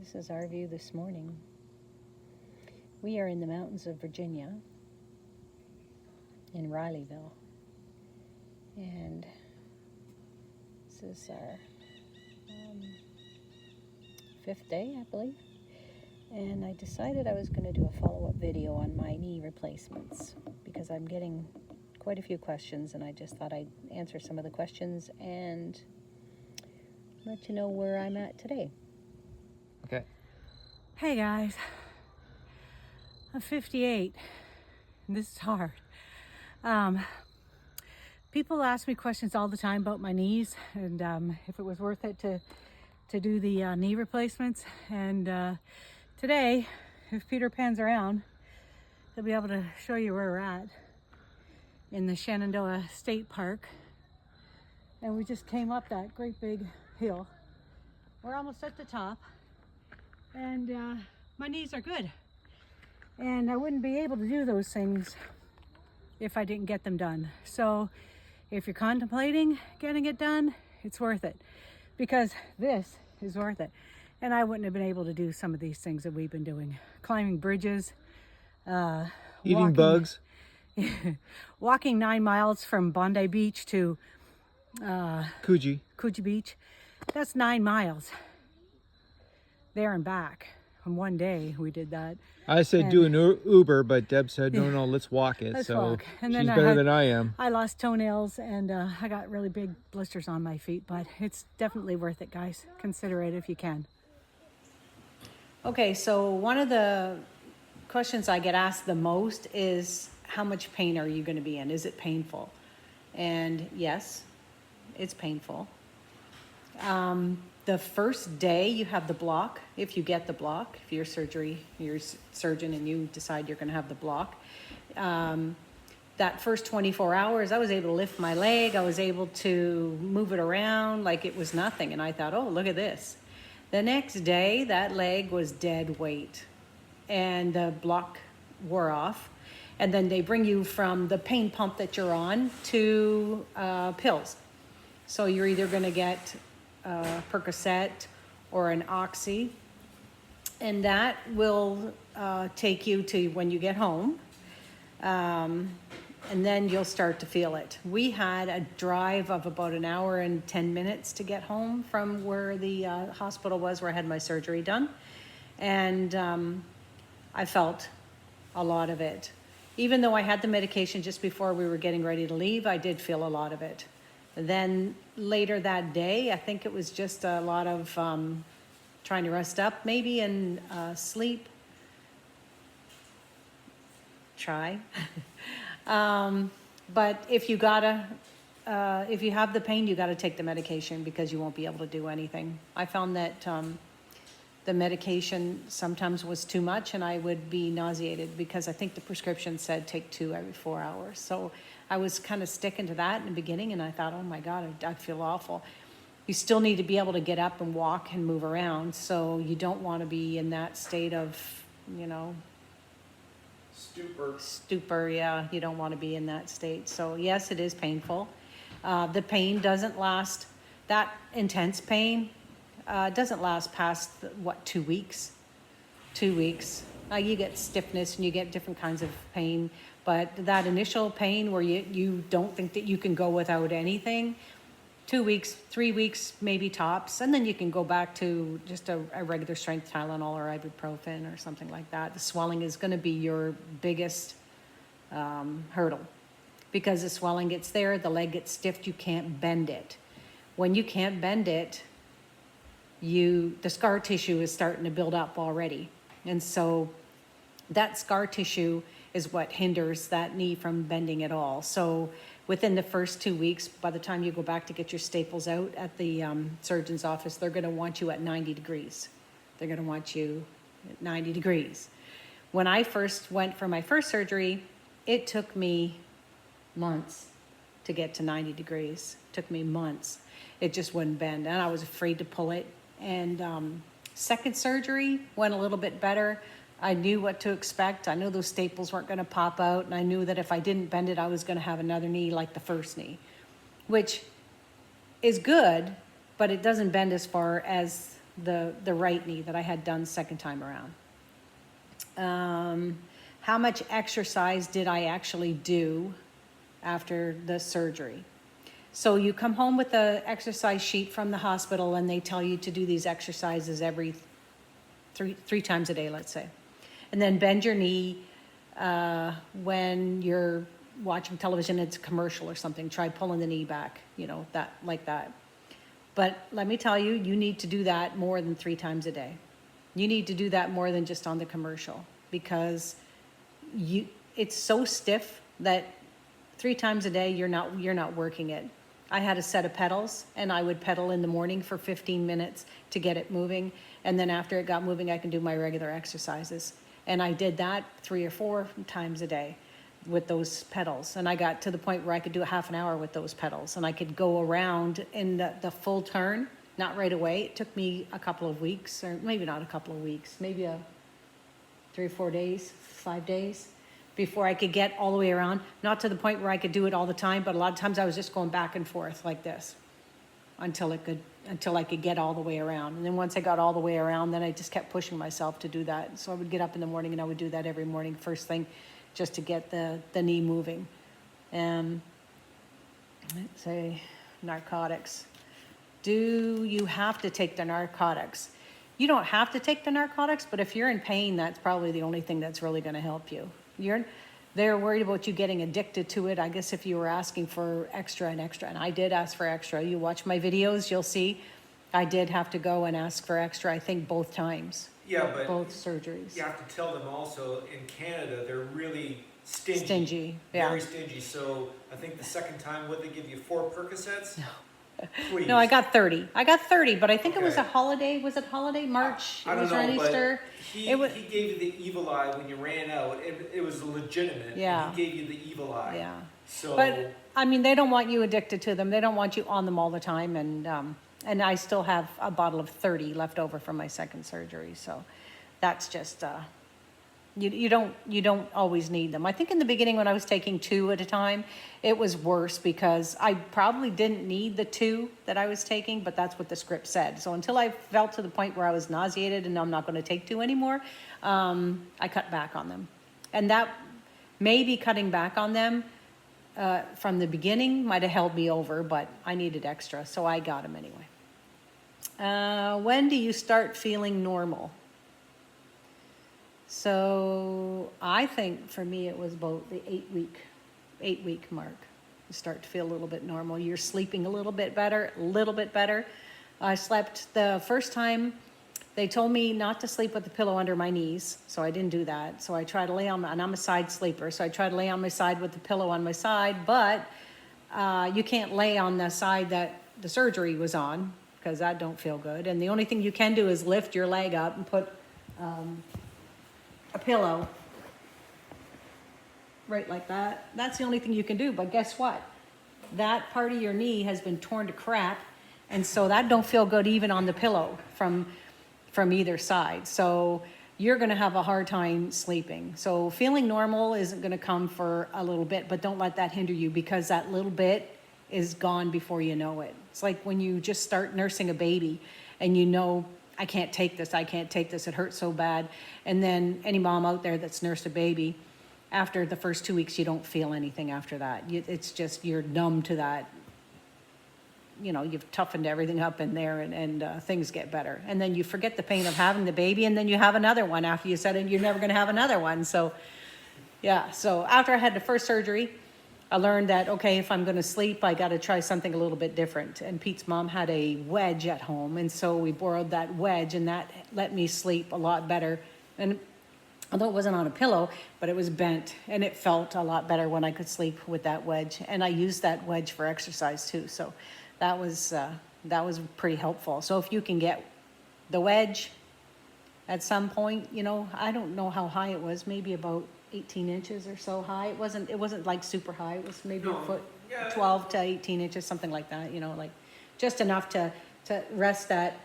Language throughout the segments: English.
This is our view this morning. We are in the mountains of Virginia, in Rileyville, and this is our fifth day, I believe. And I decided I was going to do a follow-up video on my knee replacements because I'm getting quite a few questions, and I just thought I'd answer some of the questions and let you know where I'm at today. Okay. Hey guys, I'm 58, and this is hard. People ask me questions all the time about my knees and if it was worth it to do the knee replacements. And today, if Peter pans around, he'll be able to show you where we're at in the Shenandoah State Park. And we just came up that great big hill. We're almost at the top, and my knees are good. And I wouldn't be able to do those things if I didn't get them done. So if you're contemplating getting it done, it's worth it, because this is worth it. And I wouldn't have been able to do some of these things that we've been doing. Climbing bridges, Eating bugs. Walking 9 miles from Bondi Beach to Coogee Beach. That's 9 miles there and back. On one day we did that. I said do an Uber, but Deb said no, let's walk it. Let's so walk. And she's then better than I am. I lost toenails, and I got really big blisters on my feet, but it's definitely worth it, guys. Consider it if you can. Okay, so one of the questions I get asked the most is, how much pain are you going to be in? Is it painful? And yes, it's painful. The first day you have the block, if you get the block, if you're a surgeon and you decide you're going to have the block, that first 24 hours, I was able to lift my leg. I was able to move it around like it was nothing. And I thought, oh, look at this. The next day, that leg was dead weight, and the block wore off. And then they bring you from the pain pump that you're on to pills. So you're either going to get Percocet or an Oxy, and that will take you to when you get home, and then you'll start to feel it. We had a drive of about an hour and 10 minutes to get home from where the hospital was where I had my surgery done, and I felt a lot of it. Even though I had the medication just before we were getting ready to leave, I did feel a lot of it. Then later that day, I think it was just a lot of trying to rest up, maybe, and sleep. Try. But if you have the pain, you gotta take the medication, because you won't be able to do anything. I found that the medication sometimes was too much, and I would be nauseated, because I think the prescription said take 2 every 4 hours. So I was kind of sticking to that in the beginning, and I thought, oh my God, I feel awful. You still need to be able to get up and walk and move around, so you don't want to be in that state of, stupor, yeah, you don't want to be in that state. So yes, it is painful. The pain doesn't last, that intense pain doesn't last past, 2 weeks? 2 weeks. You get stiffness and you get different kinds of pain, but that initial pain where you don't think that you can go without anything, 2 weeks, 3 weeks, maybe tops, and then you can go back to just a regular strength Tylenol or ibuprofen or something like that. The swelling is going to be your biggest hurdle, because the swelling gets there, the leg gets stiff, you can't bend it. When you can't bend it, the scar tissue is starting to build up already. And so that scar tissue is what hinders that knee from bending at all. So within the first 2 weeks, by the time you go back to get your staples out at the surgeon's office, they're going to want you at 90 degrees. They're going to want you at 90 degrees. When I first went for my first surgery, it took me months to get to 90 degrees. It took me months. It just wouldn't bend, and I was afraid to pull it. And second surgery went a little bit better. I knew what to expect. I knew those staples weren't going to pop out, and I knew that if I didn't bend it, I was going to have another knee like the first knee, which is good, but it doesn't bend as far as the right knee that I had done second time around. How much exercise did I actually do after the surgery? So you come home with the exercise sheet from the hospital and they tell you to do these exercises every three times a day, let's say. And then bend your knee when you're watching television, it's a commercial or something. Try pulling the knee back, that like that. But let me tell you, you need to do that more than 3 times a day. You need to do that more than just on the commercial, because it's so stiff that 3 times a day you're not working it. I had a set of pedals, and I would pedal in the morning for 15 minutes to get it moving, and then after it got moving I can do my regular exercises. And I did that 3 or 4 times a day with those pedals, and I got to the point where I could do a half an hour with those pedals, and I could go around in the full turn, not right away. It took me a couple of weeks, or maybe not a couple of weeks, maybe 3 or 4 days, 5 days, before I could get all the way around. Not to the point where I could do it all the time, but a lot of times I was just going back and forth like this until I could get all the way around. And then once I got all the way around, then I just kept pushing myself to do that. So I would get up in the morning and I would do that every morning, first thing, just to get the knee moving. Let's say narcotics. Do you have to take the narcotics? You don't have to take the narcotics, but if you're in pain, that's probably the only thing that's really going to help you. They're worried about you getting addicted to it. I guess if you were asking for extra, and I did ask for extra. You watch my videos, you'll see I did have to go and ask for extra, I think both times. Yeah, but both surgeries. You have to tell them also, in Canada, they're really stingy. Stingy, yeah. Very stingy. So I think the second time, would they give you 4 Percocets? No. Please. No, I got 30, but I think it was a Okay. holiday. Was it holiday? March? I It don't was know, around but Easter. he It was, gave you the evil eye when you ran out. It was legitimate. Yeah. And he gave you the evil eye. yeah. So, But I mean, they don't want you addicted to them. They don't want you on them all the time. And I still have a bottle of 30 left over from my second surgery. So that's just, you don't always need them. I think in the beginning when I was taking 2 at a time, it was worse because I probably didn't need the 2 that I was taking, but that's what the script said. So until I felt to the point where I was nauseated and I'm not going to take 2 anymore, I cut back on them. And that maybe cutting back on them from the beginning might have held me over, but I needed extra, so I got them anyway. When do you start feeling normal? So I think for me it was about the 8-week mark. You start to feel a little bit normal. You're sleeping a little bit better. I slept the first time. They told me not to sleep with the pillow under my knees, so I didn't do that. So I tried to lay on and I'm a side sleeper, so I tried to lay on my side with the pillow on my side, but you can't lay on the side that the surgery was on, because that don't feel good. And the only thing you can do is lift your leg up and put a pillow right like that. That's the only thing you can do. But guess what? That part of your knee has been torn to crap, and so that don't feel good even on the pillow from either side. So you're going to have a hard time sleeping. So feeling normal isn't going to come for a little bit, but don't let that hinder you, because that little bit is gone before you know it. It's like when you just start nursing a baby and you know, I can't take this, it hurts so bad. And then any mom out there that's nursed a baby, after the first 2 weeks, you don't feel anything after that. It's just, you're numb to that. You've toughened everything up in there, and things get better. And then you forget the pain of having the baby, and then you have another one after you said, and you're never gonna have another one. So yeah, so after I had the first surgery, I learned that, okay, if I'm gonna sleep, I gotta try something a little bit different. And Pete's mom had a wedge at home, and so we borrowed that wedge, and that let me sleep a lot better. And although it wasn't on a pillow, but it was bent, and it felt a lot better when I could sleep with that wedge. And I used that wedge for exercise too, so that was pretty helpful. So if you can get the wedge at some point, I don't know how high it was, maybe about 18 inches or so high. It wasn't like super high. It was maybe a foot, yeah. 12 to 18 inches, something like that, like just enough to rest that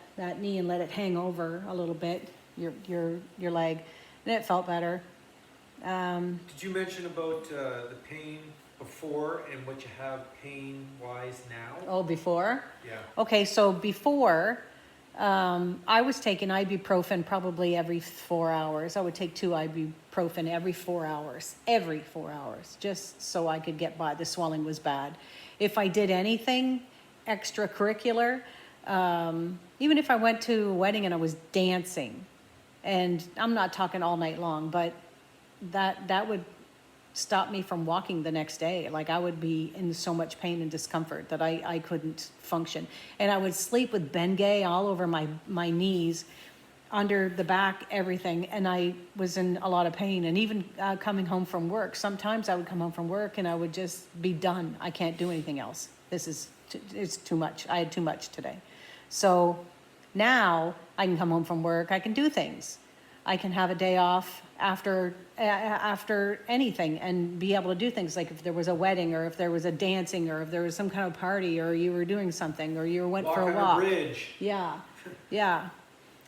knee and let it hang over a little bit, your leg, and it felt better. Did you mention about the pain before and what you have pain-wise now? Oh, before? Yeah. Okay, so before, I was taking ibuprofen probably every 4 hours. I would take 2 ibuprofen every 4 hours, just so I could get by. The swelling was bad. If I did anything extracurricular, even if I went to a wedding and I was dancing, and I'm not talking all night long, but that would stop me from walking the next day. Like I would be in so much pain and discomfort that I couldn't function. And I would sleep with Bengay all over my knees, under the back, everything. And I was in a lot of pain. And even coming home from work, sometimes I would come home from work and I would just be done. I can't do anything else. It's too much. I had too much today. So now I can come home from work. I can do things. I can have a day off after anything and be able to do things, like if there was a wedding or if there was a dancing or if there was some kind of party or you were doing something or you went for a walk. On a bridge. Yeah.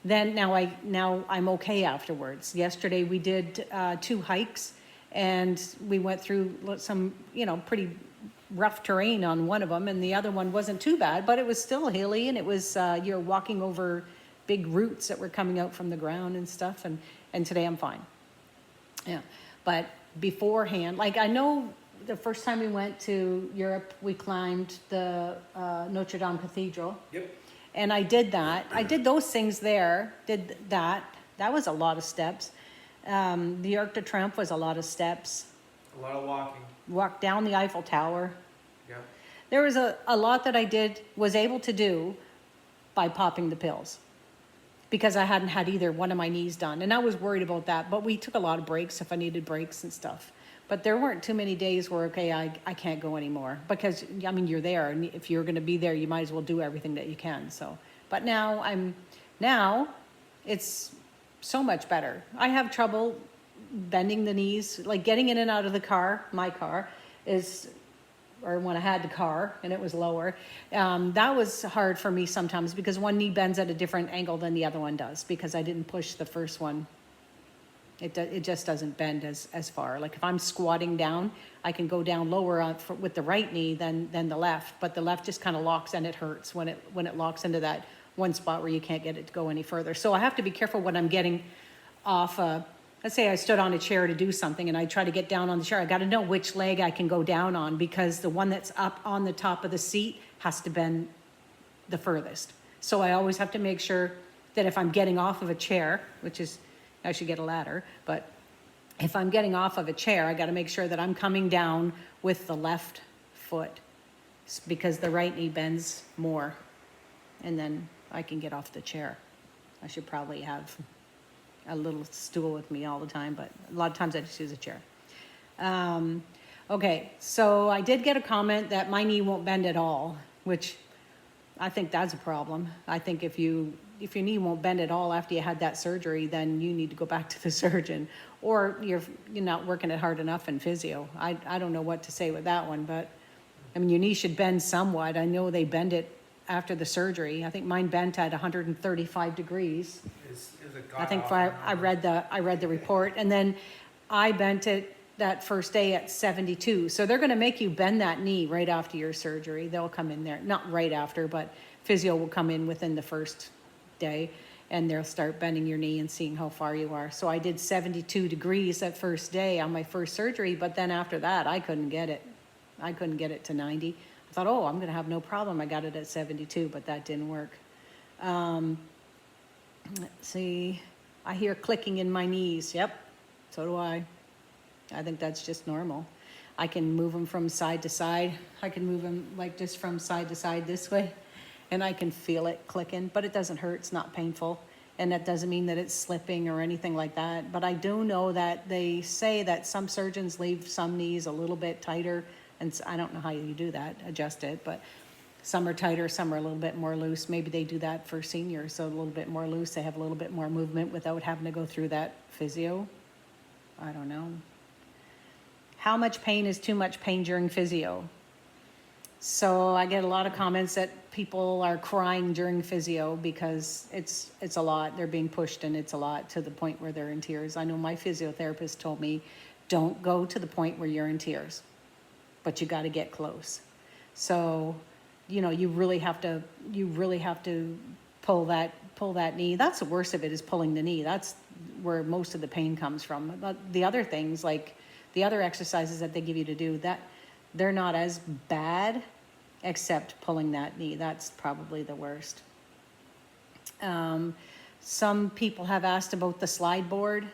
Then now I'm okay afterwards. Yesterday we did 2 hikes and we went through some, pretty rough terrain on one of them, and the other one wasn't too bad, but it was still hilly, and it was you're walking over big roots that were coming out from the ground and stuff, and today I'm fine. Yeah, but beforehand, like I know the first time we went to Europe, we climbed the Notre Dame Cathedral. Yep. And I did that. I did those things there, did that. That was a lot of steps. The Arc de Triomphe was a lot of steps. A lot of walking. Walked down the Eiffel Tower. Yep. There was a lot that I was able to do by popping the pills, because I hadn't had either one of my knees done. And I was worried about that, but we took a lot of breaks if I needed breaks and stuff. But there weren't too many days where, okay, I can't go anymore, because, you're there, and if you're gonna be there, you might as well do everything that you can, so. But now it's so much better. I have trouble bending the knees, like getting in and out of the car, my car, or when I had the car and it was lower, that was hard for me sometimes, because one knee bends at a different angle than the other one does, because I didn't push the first one. It just doesn't bend as far. Like if I'm squatting down, I can go down lower with the right knee than the left, but the left just kind of locks, and it hurts when it locks into that one spot where you can't get it to go any further. So I have to be careful when I'm getting off. Let's say I stood on a chair to do something and I try to get down on the chair. I got to know which leg I can go down on, because the one that's up on the top of the seat has to bend the furthest. So I always have to make sure that if I'm getting off of a chair, which is, I should get a ladder, but if I'm getting off of a chair, I got to make sure that I'm coming down with the left foot, because the right knee bends more, and then I can get off the chair. I should probably have a little stool with me all the time, but a lot of times I just use a chair. Okay, so I did get a comment that my knee won't bend at all, which I think that's a problem. I think if your knee won't bend at all after you had that surgery, then you need to go back to the surgeon, or you're not working it hard enough in physio. I don't know what to say with that one, but your knee should bend somewhat. I know they bend it after the surgery. I think mine bent at 135 degrees. I think I read the report, and then I bent it that first day at 72. So they're going to make you bend that knee right after your surgery. They'll come in there, not right after, but physio will come in within the first day, and they'll start bending your knee and seeing how far you are. So I did 72 degrees that first day on my first surgery, but then after that, I couldn't get it. I couldn't get it to 90. I thought, I'm going to have no problem. I got it at 72, but that didn't work. Let's see. I hear clicking in my knees. Yep, so do I. I think that's just normal. I can move them from side to side. I can move them like just from side to side this way, and I can feel it clicking, but it doesn't hurt. It's not painful, and that doesn't mean that it's slipping or anything like that. But I do know that they say that some surgeons leave some knees a little bit tighter, and I don't know how you do that, adjust it, but some are tighter, some are a little bit more loose. Maybe they do that for seniors, so a little bit more loose. They have a little bit more movement without having to go through that physio. I don't know. How much pain is too much pain during physio? So I get a lot of comments that people are crying during physio because it's a lot. They're being pushed, and it's a lot, to the point where they're in tears. I know my physiotherapist told me, don't go to the point where you're in tears, but you got to get close. So, you really have to pull that knee. That's the worst of it, is pulling the knee. That's where most of the pain comes from. But the other things, like the other exercises that they give you to do, that they're not as bad, except pulling that knee. That's probably the worst. Some people have asked about the slide board.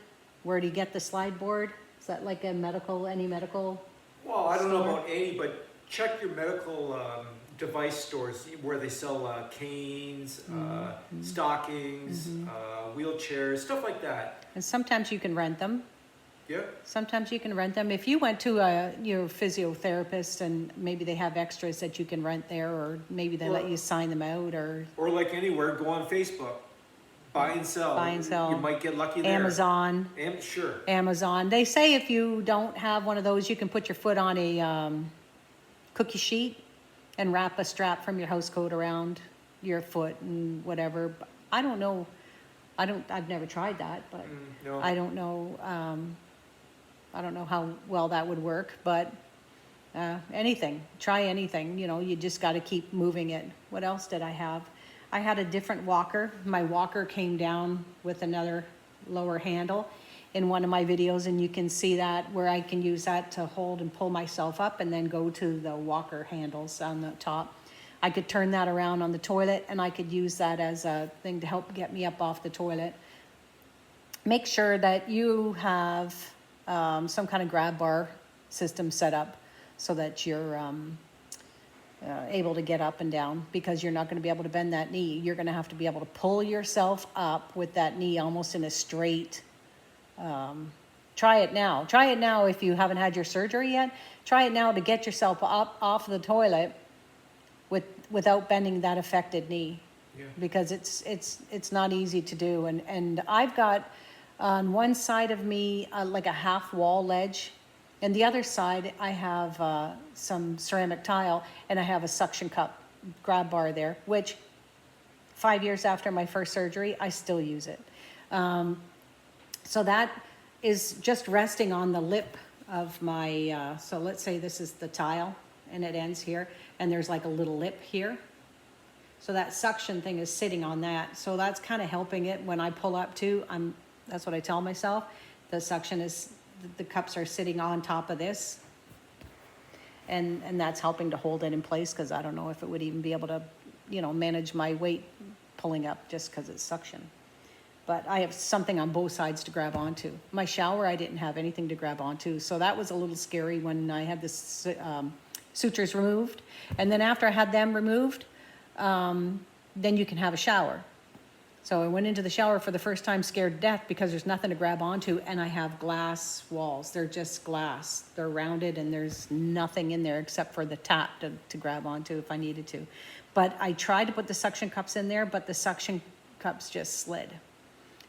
Where do you get the slide board? Is that like any medical? Well, I don't know store? about any, but check your medical device stores where they sell canes, stockings, wheelchairs, stuff like that. And sometimes you can rent them. Yeah. Sometimes you can rent them. If you went to your physiotherapist and maybe they have extras that you can rent there, or maybe they let you sign them out, or like anywhere, go on Facebook. Buy and sell. Buy and sell. You might get lucky there. Amazon. Sure. Amazon. They say if you don't have one of those, you can put your foot on a cookie sheet and wrap a strap from your house coat around your foot and whatever. But I don't know. I've never tried that, but No. I don't know. I don't know how well that would work, but try anything, you just got to keep moving it. What else did I have? I had a different walker. My walker came down with another lower handle in one of my videos, and you can see that where I can use that to hold and pull myself up and then go to the walker handles on the top. I could turn that around on the toilet, and I could use that as a thing to help get me up off the toilet. Make sure that you have some kind of grab bar system set up so that you're able to get up and down, because you're not going to be able to bend that knee. You're going to have to be able to pull yourself up with that knee almost in a straight. Try it now. Try it now if you haven't had your surgery yet. Try it now to get yourself up off the toilet without bending that affected knee. Yeah. Because it's not easy to do. And I've got on one side of me like a half wall ledge, and the other side I have some ceramic tile, and I have a suction cup grab bar there, which 5 years after my first surgery, I still use it. So that is just resting on the lip of my, so let's say this is the tile and it ends here, and there's like a little lip here. So that suction thing is sitting on that. So that's kind of helping it when I pull up too. That's what I tell myself. The suction is, the cups are sitting on top of this. And that's helping to hold it in place, because I don't know if it would even be able to, manage my weight pulling up just because it's suction. But I have something on both sides to grab onto. My shower, I didn't have anything to grab onto. So that was a little scary when I had the sutures removed. And then after I had them removed, then you can have a shower. So I went into the shower for the first time scared to death, because there's nothing to grab onto, and I have glass walls. They're just glass. They're rounded, and there's nothing in there except for the tap to grab onto if I needed to. But I tried to put the suction cups in there, but the suction cups just slid.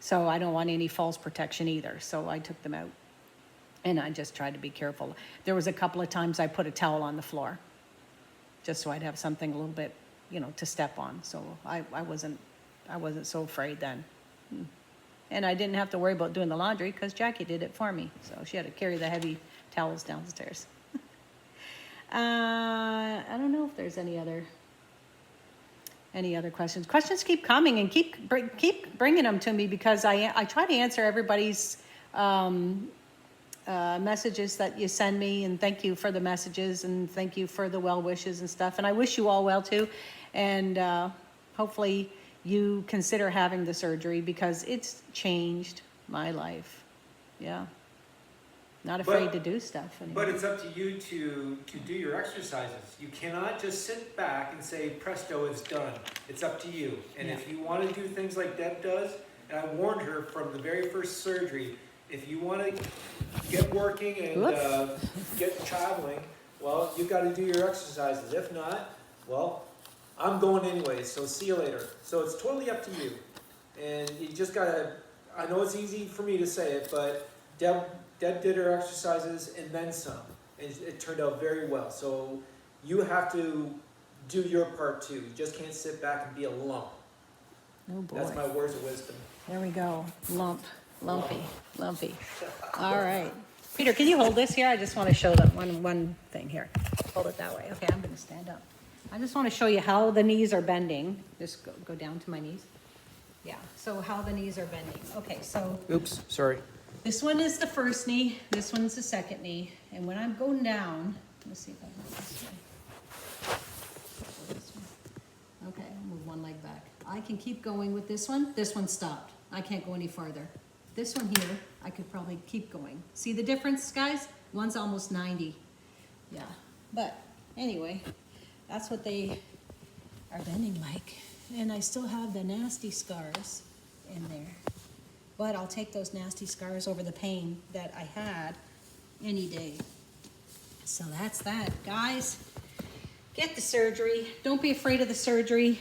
So I don't want any false protection either. So I took them out, and I just tried to be careful. There was a couple of times I put a towel on the floor just so I'd have something a little bit, to step on. So I wasn't so afraid then. And I didn't have to worry about doing the laundry, because Jackie did it for me. So she had to carry the heavy towels downstairs. I don't know if there's any other questions. Questions keep coming, and keep bringing them to me, because I try to answer everybody's messages that you send me, and thank you for the messages, and thank you for the well wishes and stuff. And I wish you all well too. And hopefully you consider having the surgery, because it's changed my life. Yeah. Not afraid to do stuff anymore. But it's up to you to do your exercises. You cannot just sit back and say, presto, it's done. It's up to you. And if you want to do things like Deb does, and I warned her from the very first surgery, if you want to get working and get traveling, well, you got to do your exercises. If not, well, I'm going anyways, so see you later. So it's totally up to you. And you just got to, I know it's easy for me to say it, but Deb did her exercises and then some. And it turned out very well. So you have to do your part too. You just can't sit back and be a lump. Oh boy. That's my words of wisdom. There we go. Lumpy. All right. Peter, can you hold this here? I just want to show them one thing here. Hold it that way. Okay, I'm going to stand up. I just want to show you how the knees are bending. Just go down to my knees. Yeah, so how the knees are bending. Okay, so Oops, sorry. this one is the first knee, this one's the second knee, and when I'm going down, let's see if I can go this way. This way. Okay, I'll move one leg back. I can keep going with this one stopped. I can't go any farther. This one here, I could probably keep going. See the difference, guys? One's almost 90. Yeah, but anyway, that's what they are bending like. And I still have the nasty scars in there. But I'll take those nasty scars over the pain that I had any day. So that's that. Guys, get the surgery. Don't be afraid of the surgery.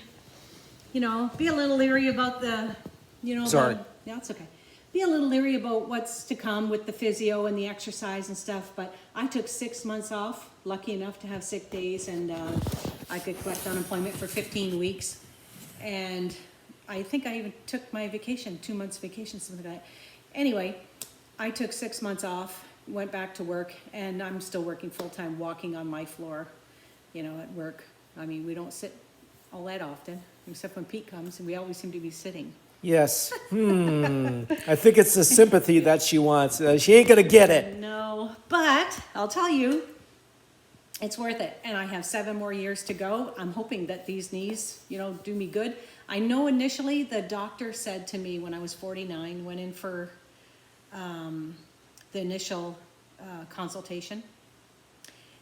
You know, be a little leery about the, you know. Sorry. Yeah, it's okay. Be a little leery about what's to come with the physio and the exercise and stuff. But I took 6 months off, lucky enough to have sick days, and I could collect unemployment for 15 weeks. And I think I even took my vacation, 2 months vacation, something like that. Anyway, I took 6 months off, went back to work, and I'm still working full-time, walking on my floor, you know, at work. I mean, we don't sit all that often, except when Pete comes, and we always seem to be sitting. Yes. I think it's the sympathy that she wants. She ain't gonna get it. No, but I'll tell you, it's worth it. And I have 7 more years to go. I'm hoping that these knees, you know, do me good. I know initially the doctor said to me when I was 49, went in for the initial consultation.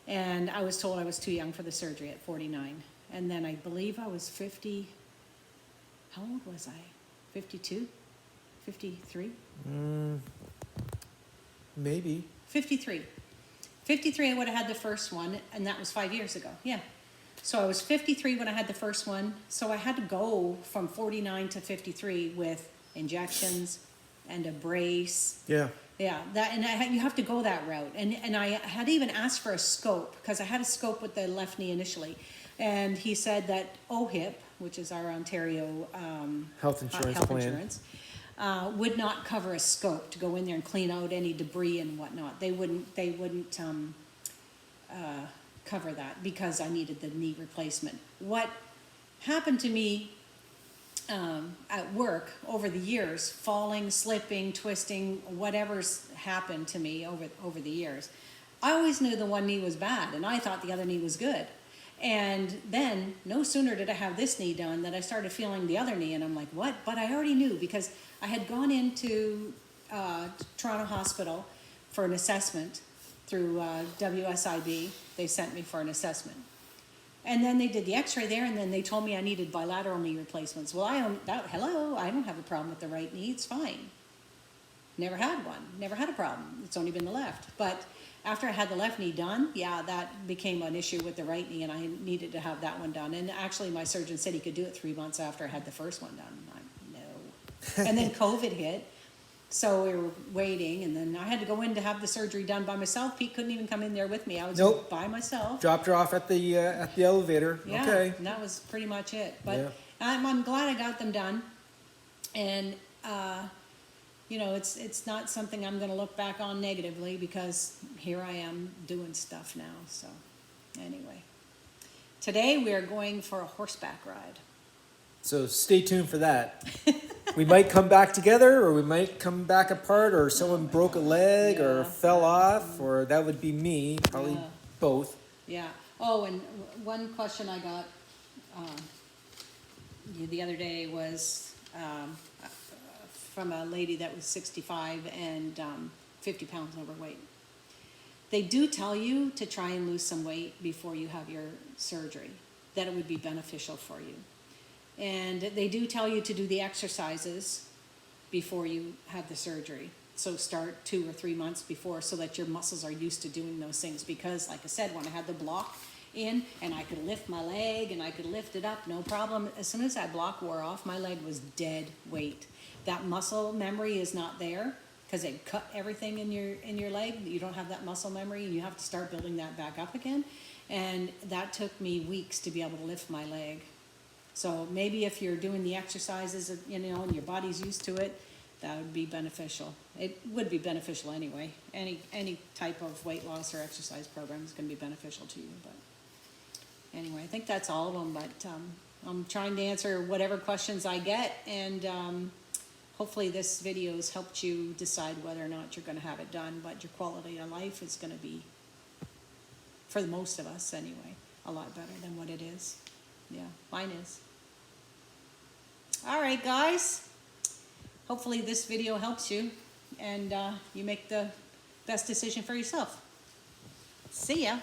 And I was told I was too young for the surgery at 49. And then I believe I was 50. How old was I? 52? 53? Maybe. 53. 53, I would have had the first one, and that was 5 years ago. Yeah. So I was 53 when I had the first one. So I had to go from 49 to 53 with injections and a brace. Yeah. Yeah, that, and you have to go that route. And I had even asked for a scope, because I had a scope with the left knee initially. And he said that OHIP, which is our Ontario Health insurance plan. insurance, would not cover a scope to go in there and clean out any debris and whatnot. They wouldn't cover that because I needed the knee replacement. What happened to me at work over the years, falling, slipping, twisting, whatever's happened to me over the years, I always knew the one knee was bad, and I thought the other knee was good. And then, no sooner did I have this knee done that I started feeling the other knee, and I'm like, what? But I already knew, because I had gone into Toronto Hospital for an assessment through WSIB. They sent me for an assessment. And then they did the x-ray there, and then they told me I needed bilateral knee replacements. Well, I don't have a problem with the right knee, it's fine. Never had one, never had a problem. It's only been the left. But after I had the left knee done, yeah, that became an issue with the right knee, and I needed to have that one done. And actually, my surgeon said he could do it 3 months after I had the first one done. No. And then COVID hit, so we were waiting, and then I had to go in to have the surgery done by myself. Pete couldn't even come in there with me. I was Nope. by myself. Dropped her off at the elevator. Yeah, Okay. and that was pretty much it. But Yeah. I'm glad I got them done. And, you know, it's not something I'm going to look back on negatively, because here I am doing stuff now. So anyway, today we are going for a horseback ride. So stay tuned for that. We might come back together, or we might come back apart, or someone broke a leg or Yeah. fell off, or that would be me, probably Yeah. both. Yeah. Oh, and one question I got the other day was from a lady that was 65 and 50 pounds overweight. They do tell you to try and lose some weight before you have your surgery, that it would be beneficial for you. And they do tell you to do the exercises before you have the surgery. So start 2 or 3 months before, so that your muscles are used to doing those things. Because like I said, when I had the block in and I could lift my leg and I could lift it up, no problem. As soon as that block wore off, my leg was dead weight. That muscle memory is not there, because it cut everything in your leg. You don't have that muscle memory, and you have to start building that back up again. And that took me weeks to be able to lift my leg. So maybe if you're doing the exercises, you know, and your body's used to it, that would be beneficial. It would be beneficial anyway. Any type of weight loss or exercise program is going to be beneficial to you. But anyway, I think that's all of them. But I'm trying to answer whatever questions I get, and hopefully this video has helped you decide whether or not you're gonna have it done, but your quality of life is gonna be, for the most of us anyway, a lot better than what it is. Yeah, mine is. All right, guys. Hopefully this video helps you, and you make the best decision for yourself. See ya.